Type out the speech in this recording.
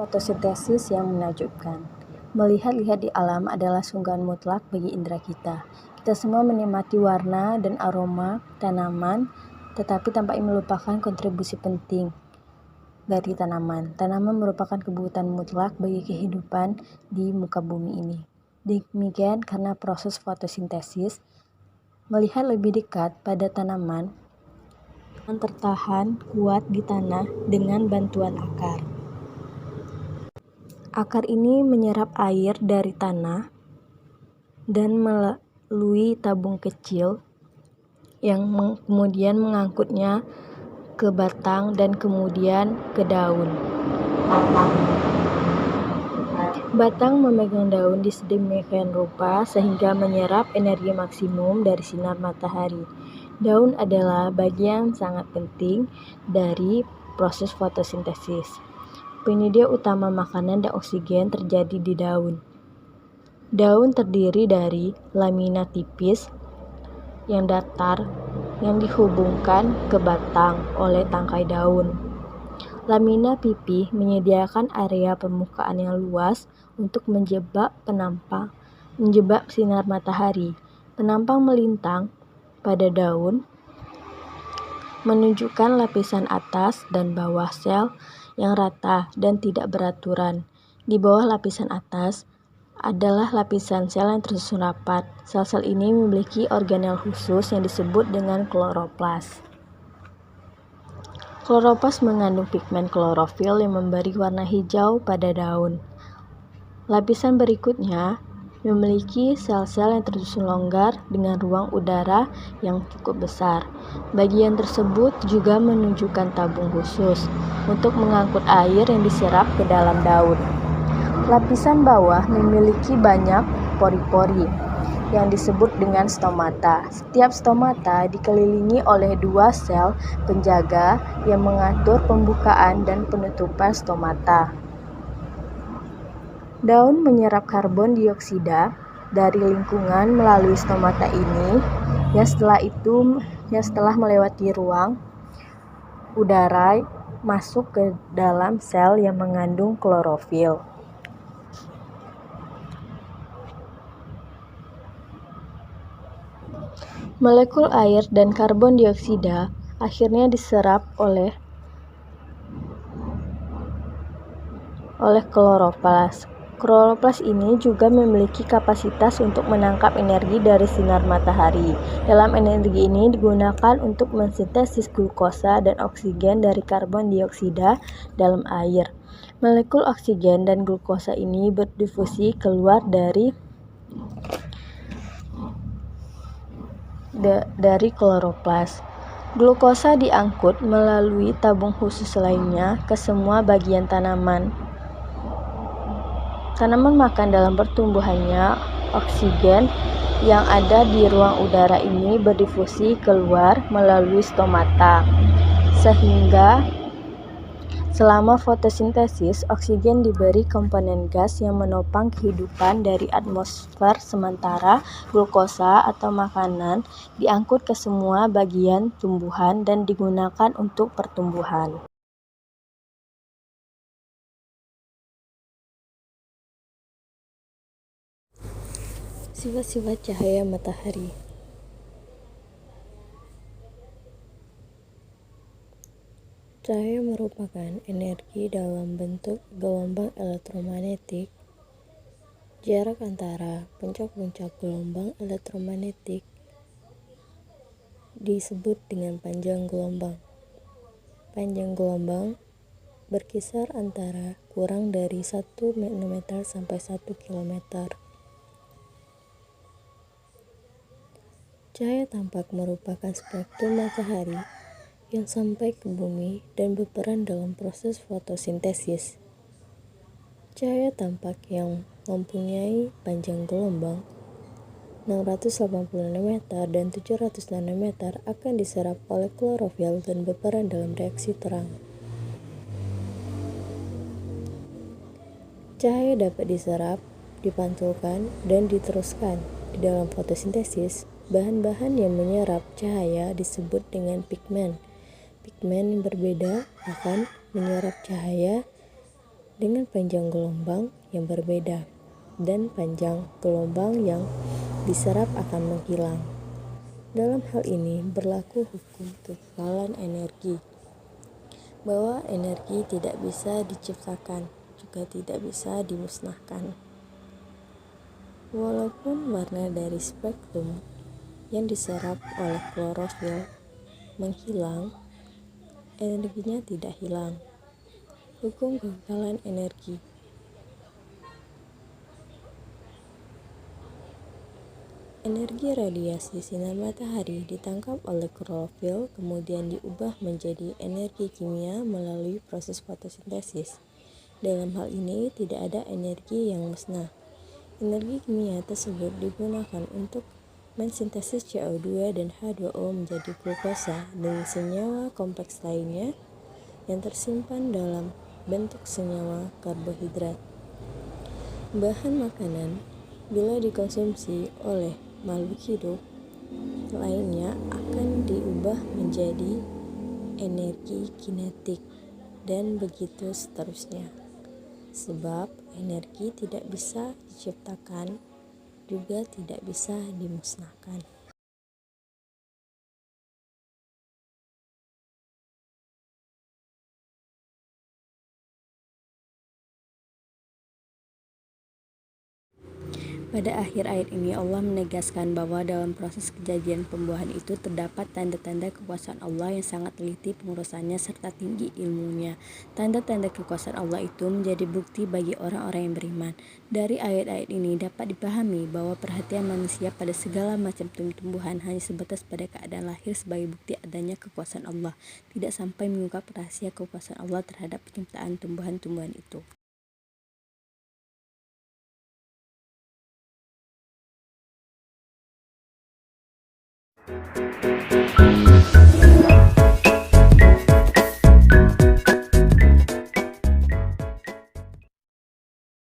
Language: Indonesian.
Fotosintesis yang menakjubkan. Melihat-lihat di alam adalah sungguhan mutlak bagi indera kita. Kita semua menikmati warna dan aroma tanaman, tetapi tampaknya melupakan kontribusi penting dari tanaman. Tanaman merupakan kebutuhan mutlak bagi kehidupan di muka bumi ini. Demikian karena proses fotosintesis, melihat lebih dekat pada tanaman yang tertahan kuat di tanah dengan bantuan akar. Akar ini menyerap air dari tanah dan melalui tabung kecil yang kemudian mengangkutnya ke batang dan kemudian ke daun. Batang memegang daun di sedemikian rupa sehingga menyerap energi maksimum dari sinar matahari. Daun adalah bagian sangat penting dari proses fotosintesis. Penyedia utama makanan dan oksigen terjadi di daun. Daun terdiri dari lamina tipis yang datar yang dihubungkan ke batang oleh tangkai daun. Lamina pipih menyediakan area permukaan yang luas untuk menjebak sinar matahari. Penampang melintang pada daun menunjukkan lapisan atas dan bawah sel yang rata dan tidak beraturan. Di bawah lapisan atas adalah lapisan sel yang tersusun rapat. Sel-sel ini memiliki organel khusus yang disebut dengan kloroplas. Kloroplas mengandung pigmen klorofil yang memberi warna hijau pada daun. Lapisan berikutnya memiliki sel-sel yang tersusun longgar dengan ruang udara yang cukup besar. Bagian tersebut juga menunjukkan tabung khusus untuk mengangkut air yang diserap ke dalam daun. Lapisan bawah memiliki banyak pori-pori yang disebut dengan stomata. Setiap stomata dikelilingi oleh 2 sel penjaga yang mengatur pembukaan dan penutupan stomata. Daun menyerap karbon dioksida dari lingkungan melalui stomata ini yang setelah melewati ruang udara masuk ke dalam sel yang mengandung klorofil. Molekul air dan karbon dioksida akhirnya diserap oleh kloroplas. Kloroplas ini juga memiliki kapasitas untuk menangkap energi dari sinar matahari. Dalam energi ini digunakan untuk mensintesis glukosa dan oksigen dari karbon dioksida dalam air. Molekul oksigen dan glukosa ini berdifusi keluar dari kloroplas. Glukosa diangkut melalui tabung khusus lainnya ke semua bagian tanaman. Tanaman makan dalam pertumbuhannya. Oksigen yang ada di ruang udara ini berdifusi keluar melalui stomata. Sehingga selama fotosintesis, oksigen diberi komponen gas yang menopang kehidupan dari atmosfer, sementara glukosa atau makanan diangkut ke semua bagian tumbuhan dan digunakan untuk pertumbuhan. Sifat-sifat cahaya matahari. Cahaya merupakan energi dalam bentuk gelombang elektromagnetik. Jarak antara puncak-puncak gelombang elektromagnetik disebut dengan panjang gelombang. Panjang gelombang berkisar antara kurang dari 1 nanometer sampai 1 kilometer. Cahaya tampak merupakan spektrum matahari yang sampai ke bumi dan berperan dalam proses fotosintesis. Cahaya tampak yang mempunyai panjang gelombang 680 nanometer dan 700 nanometer akan diserap oleh klorofil dan berperan dalam reaksi terang. Cahaya dapat diserap, dipantulkan, dan diteruskan. Di dalam fotosintesis, bahan-bahan yang menyerap cahaya disebut dengan pigmen. Pigmen yang berbeda akan menyerap cahaya dengan panjang gelombang yang berbeda dan panjang gelombang yang diserap akan menghilang. Dalam hal ini berlaku hukum kekekalan energi, bahwa energi tidak bisa diciptakan, juga tidak bisa dimusnahkan. Walaupun warna dari spektrum yang diserap oleh klorofil menghilang, energinya tidak hilang. Hukum kekekalan energi. Energi radiasi sinar matahari ditangkap oleh klorofil, kemudian diubah menjadi energi kimia melalui proses fotosintesis. Dalam hal ini tidak ada energi yang musnah. Energi kimia tersebut digunakan untuk mensintesis CO2 dan H2O menjadi glukosa dan senyawa kompleks lainnya yang tersimpan dalam bentuk senyawa karbohidrat. Bahan makanan bila dikonsumsi oleh makhluk hidup lainnya akan diubah menjadi energi kinetik dan begitu seterusnya. Sebab energi tidak bisa diciptakan, juga tidak bisa dimusnahkan. Pada akhir ayat ini Allah menegaskan bahwa dalam proses kejadian pembuahan itu terdapat tanda-tanda kekuasaan Allah yang sangat teliti pengurusannya serta tinggi ilmunya. Tanda-tanda kekuasaan Allah itu menjadi bukti bagi orang-orang yang beriman. Dari ayat-ayat ini dapat dipahami bahwa perhatian manusia pada segala macam tumbuhan hanya sebatas pada keadaan lahir sebagai bukti adanya kekuasaan Allah, tidak sampai mengungkap rahasia kekuasaan Allah terhadap penciptaan tumbuhan-tumbuhan itu.